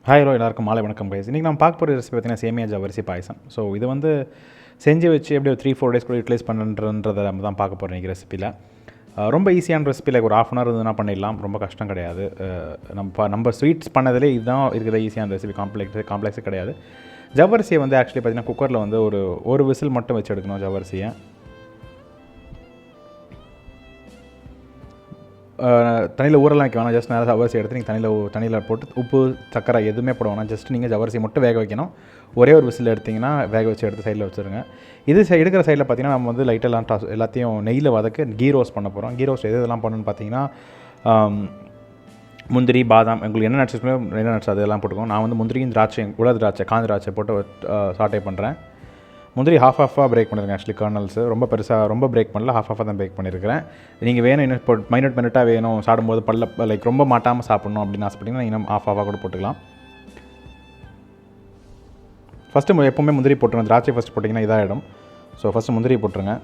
Hi hello எல்லாருக்கும் மாலை வணக்கம் கைஸ். இன்றைக்கி நம்ம பார்க்க போகிற ரெசிபி பார்த்தீங்கன்னா சேமியா ஜவரிசி பாயசம். ஸோ இது வந்து செஞ்சு வச்சு எப்படி ஒரு 3-4 டேஸ் கூட யூட்டிலைஸ் பண்ணுறதை நம்ம தான் பார்க்க போகிறோம் இன்றைக்கி ரெசிப்பியில். ரொம்ப ஈஸியான ரெசிபியில் ஒரு ½ hour இருந்ததுன்னா பண்ணிடலாம், ரொம்ப கஷ்டம் கிடையாது. நம்ம ஸ்வீட்ஸ் பண்ணதிலே இதுதான் இருக்கிற ஈஸியான ரெசிபி, காம்ப்ளெக்ஸே கிடையாது. ஜவரிசியை வந்து ஆக்சுவலி பார்த்திங்கன்னா குக்கரில் வந்து ஒரு விசில் மட்டும் வச்சு எடுக்கணும். ஜவரிசியை தண்ணியில் ஊரெல்லாம் வைக்க வேணாம், ஜஸ்ட் நேரம் ஜவரிசி எடுத்து நீங்கள் தண்ணியில் போட்டு உப்பு சக்கரை எதுவுமே போட வேணாம், ஜஸ்ட் நீங்கள் ஜவரிசி மட்டும் வேக வைக்கணும். ஒரே ஒரு விசில் எடுத்திங்கன்னா வேக வச்சு எடுத்து சைடில் வச்சுருங்க. இது எடுக்கிற சைடில் பார்த்திங்கன்னா நம்ம வந்து லைட்டெல்லாம் எல்லாத்தையும் நெய்யில் வதக்க கீ ரோஸ்ட் பண்ண போகிறோம். கீ ரோஸ்ட் இதெல்லாம் பண்ணணுன்னு பார்த்தீங்கன்னா முந்திரி, பாதாம், உங்களுக்கு என்ன நட்ஸ் என்ன நட்ஸ் அதெல்லாம் போட்டுக்கோங்க. நான் வந்து முந்திரியும் திராட்சை, உலர் திராட்சை, காந்த திராட்சை போட்டு சாட்டே பண்ணுறேன். முந்திரி ஹாஃபாக பிரேக் பண்ணியிருக்கேன். ஆக்சுவலி கர்னல்ஸ் ரொம்ப பிரேக் பண்ணல, ஹாஃபாக தான் பிரேக் பண்ணியிருக்கிறேன். நீங்கள் வேணும் இன்னும் இப்போ மைனட்டாக வேணும், சாப்பிடும்போது லைக் ரொம்ப மாட்டாமல் சாப்பிட்ணும் அப்படின்னு ஆசைப்பட்டீங்கன்னா இன்னும் ஹாஃபாக கூட போட்டுக்கலாம். ஃபஸ்ட்டு எப்போவுமே முந்திரி போட்டுருங்க. திராட்சை ஃபஸ்ட்டு போட்டிங்கன்னா இதாகிடும். ஸோ ஃபஸ்ட்டு முந்திரி போட்டுருங்க.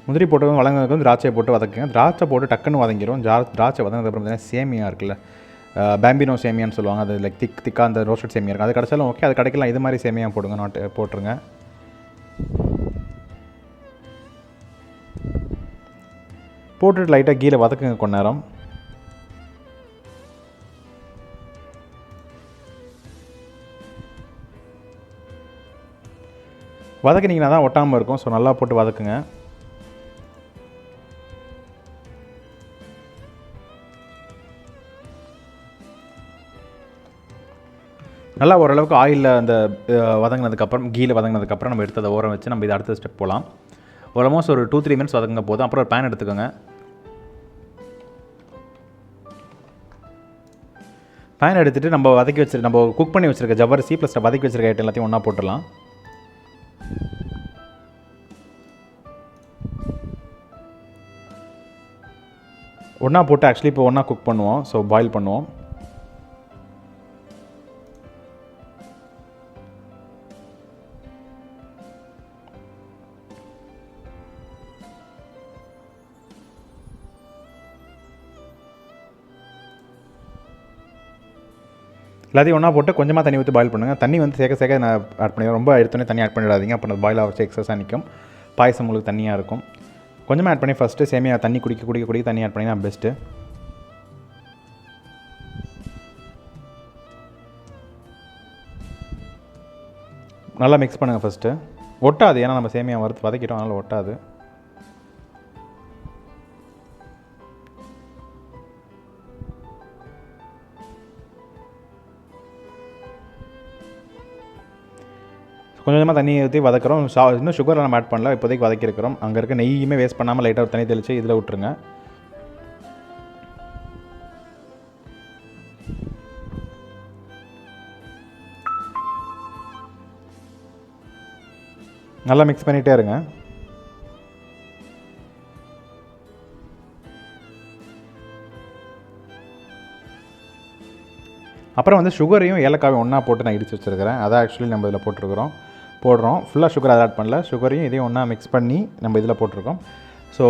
முந்திரி போட்டு வதங்கினதுக்கு வந்து திராட்சை போட்டு வதக்குங்க. திராட்சை போட்டு டக்குன்னு வதங்கிடும். திராட்சை வதங்கினதுக்கப்புறம் பார்த்தீங்கன்னா சேமியா இருக்குல்ல, பேம்பினோ சேமியான்னு சொல்லுவாங்க. அது லைக் திக்காக அந்த ரோஸ்டட் சேமியா இருக்கும். அது கிடச்சாலும் ஓகே, அது கிடைக்கலாம். இது மாதிரி சேமியா போடுங்க, போட்டுருங்க. போட்டுட்டு லைட்டாக கீழே வதக்குங்க கொஞ்ச நேரம். வதக்கினீங்கன்னா தான் ஒட்டாமல் இருக்கும். ஸோ நல்லா போட்டு வதக்குங்க. நல்லா ஓரளவுக்கு ஆயிலில் அந்த வதங்கினதுக்கப்புறம், கீழே வதங்கினதுக்கப்புறம் நம்ம எடுத்து அதை ஓரம் வச்சு நம்ம இது அடுத்த ஸ்டெப் போகலாம். ஆல்மோஸ்ட் ஒரு 2-3 மினிட்ஸ் வதங்குங்க போதும். அப்புறம் ஒரு பேன் எடுத்துக்கோங்க. பேன் எடுத்துகிட்டு நம்ம குக் பண்ணி வச்சுருக்க ஜவரிசி ப்ளஸ் வதக்கி வச்சுருக்க ஐட்டம் எல்லாத்தையும் ஒன்றா போட்டுடலாம். ஒன்றா போட்டு ஆக்சுவலி இப்போ ஒன்றா குக் பண்ணுவோம். ஸோ பாயில் பண்ணுவோம். எல்லாத்தையும் ஒன்றா போட்டு கொஞ்சமாக தண்ணி ஊற்றி பாயில் பண்ணுங்கள். தண்ணி வந்து சேர்க்க நான் ஆட் பண்ணிடுவேன். ரொம்ப எடுத்தோடனே தண்ணி ஆட் பண்ணிடாதீங்க, அப்போ பாயில் ஆகிச்சு எக்ஸஸாக நிற்கும். பாயசம் உங்களுக்கு தண்ணியாக இருக்கும். கொஞ்சமாக ஆட் பண்ணி ஃபஸ்ட்டு சேமியா தண்ணி குடிக்க தண்ணி ஆட் பண்ணி தான் பெஸ்ட்டு. நல்லா மிக்ஸ் பண்ணுங்கள் ஃபஸ்ட்டு. ஒட்டாது, ஏன்னா நம்ம சேமியா வதக்கிட்டோம், அதனால் ஒட்டாது. கொஞ்சம் கொஞ்சமாக தண்ணி ஊற்றி வதக்குறோம். இன்னும் சுகரில் நம்ம ஆட் பண்ணல, இப்போதைக்கு வதக்கிருக்கிறோம். அங்கே இருக்க நெய்யுமே வேஸ்ட் பண்ணாமல் லைட்டாக தண்ணி தெளித்து இதில் விட்டுருங்க. நல்லா மிக்ஸ் பண்ணிகிட்டே இருங்க. அப்புறம் வந்து சுகரையும் ஏலக்காயும் ஒன்றா போட்டு நான் இடித்து வச்சுருக்கிறேன். அதை ஆக்சுவலி நம்ம இதில் போடுறோம். ஃபுல்லாக சுகர் அதை ஆட் பண்ணல, சுகரையும் இதையும் ஒன்றா மிக்ஸ் பண்ணி நம்ம இதில் போட்டிருக்கோம். ஸோ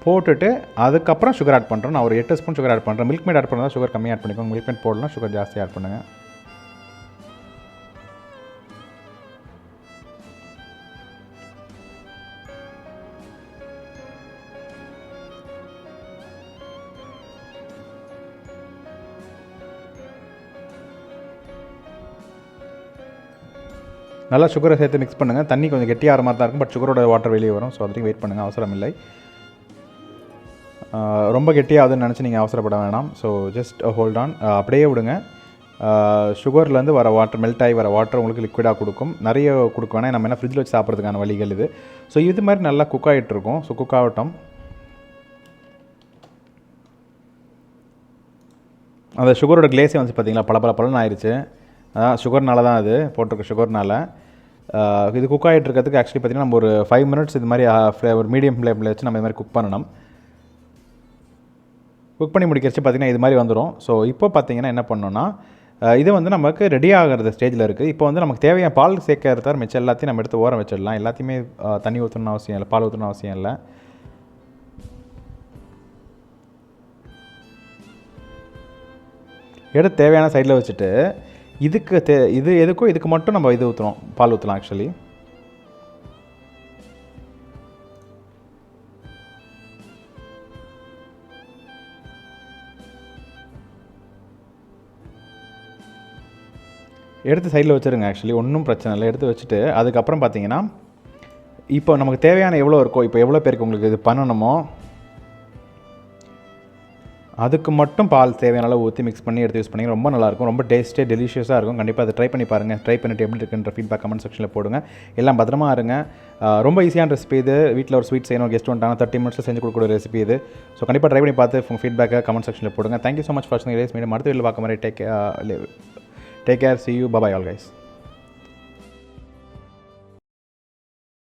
போட்டுட்டு அதுக்கப்புறம் சுகர் ஆட் பண்ணுறோம். நான் ஒரு 8 ஸ்பூன் சுகர் ஆட் பண்ணுறேன். மில்க் மேட் ஆட் பண்ணுறதா சுகர் கம்மியாக ஆட் பண்ணிக்கோங்க. மில்க் மேட் போடலாம், சுகர் ஜாஸ்தி ஆட் பண்ணுங்கள். நல்லா சுகரை சேர்த்து மிக்ஸ் பண்ணுங்கள். தண்ணி கொஞ்சம் கெட்டியாக மாதிரி தான் இருக்கும், பட் சுகரோட வாட்டர் வெளியே வரும். ஸோ அதுக்கு வெயிட் பண்ணுங்கள், அவசரம் இல்லை. ரொம்ப கெட்டியாகுதுன்னு நினச்சி நீங்கள் அவசரப்பட வேணாம். ஸோ ஜஸ்ட் ஹோல்ட் ஆன், அப்படியே விடுங்க. சுகர்லேருந்து வர வாட்டர், மெல்ட் ஆகி வர வாட்டர் உங்களுக்கு லிக்விடாக கொடுக்கும். நிறைய கொடுக்க வேணாம், நம்ம என்ன ஃப்ரிட்ஜில் வச்சு சாப்பிட்றதுக்கான வழிகள் இது. ஸோ இது மாதிரி நல்லா குக் ஆகிட்டுருக்கும். ஸோ குக் ஆகட்டும். அந்த சுகரோட கிளேஸே வந்து பார்த்திங்களா பலன்னு ஆயிடுச்சு. அதான் சுகர்னால தான் அது போட்டிருக்க, சுகர்னால. இது குக் ஆகிட்டு இருக்கிறதுக்கு ஆக்சுவலி பார்த்திங்கன்னா நம்ம ஒரு 5 மினிட்ஸ் இது மாதிரி ஒரு மீடியம் ஃப்ளேமில் வச்சு நம்ம இது மாதிரி குக் பண்ணணும். குக் பண்ணி முடிக்கிறச்சு பார்த்திங்கன்னா இது மாதிரி வந்துடும். ஸோ இப்போ பார்த்திங்கன்னா என்ன பண்ணோன்னா, இது வந்து நமக்கு ரெடி ஆகிறது ஸ்டேஜில் இருக்குது. இப்போ வந்து நமக்கு தேவையான பால் சேர்க்கறத மிச்சம் எல்லாத்தையும் நம்ம எடுத்து ஓரம் வச்சிடலாம். எல்லாத்தையுமே தண்ணி ஊற்றணும்னு அவசியம் இல்லை, பால் ஊற்றணும்னு அவசியம் இல்லை. எடுத்து தேவையான சைடில் வச்சுட்டு இது எதுக்கோ இதுக்கு மட்டும் நம்ம இது ஊற்றுறோம், பால் ஊற்றலாம். ஆக்சுவலி எடுத்து சைடில் வச்சுருங்க. ஆக்சுவலி ஒன்றும் பிரச்சனை இல்லை. எடுத்து வச்சுட்டு அதுக்கப்புறம் பார்த்தீங்கன்னா இப்போ நமக்கு தேவையான எவ்வளோ இருக்கோ, இப்போ எவ்வளோ பேருக்கு உங்களுக்கு இது பண்ணணுமோ அதுக்கு மட்டும் பால் தேவையான அளவு ஊற்றி மிக்ஸ் பண்ணி எடுத்து யூஸ் பண்ணி ரொம்ப நல்லாயிருக்கும். ரொம்ப டேஸ்ட்டே டெலிஷியஸாக இருக்கும். கண்டிப்பாக அதை ட்ரை பண்ணி பாருங்கள். ட்ரை பண்ணிவிட்டு எப்படி இருக்குன்ற ஃபீட்பேக் கமெண்ட் செக்ஷனில் போடுங்க. எல்லாம் பத்திரமா இருங்க. ரொம்ப ஈஸியான ரெசிபி இது. வீட்டில் ஒரு ஸ்வீட் செய்யணும், கெஸ்ட் வந்துட்டாங்க, 30 மினிட்ஸில் செஞ்சு கொடுக்குற ரெசிபி இது. ஸோ கண்டிப்பாக ட்ரை பண்ணி பார்த்து உங்கள் ஃபீட்பேக்கை கமெண்ட் செக்ஷனில் போடுங்க. தேங்க்யூ ஸோ மச் ஃபார் வாட்சிங். மீண்டும் அடுத்த வீடியோவில் பார்க்க மாதிரி take care. See you. Bye bye all guys.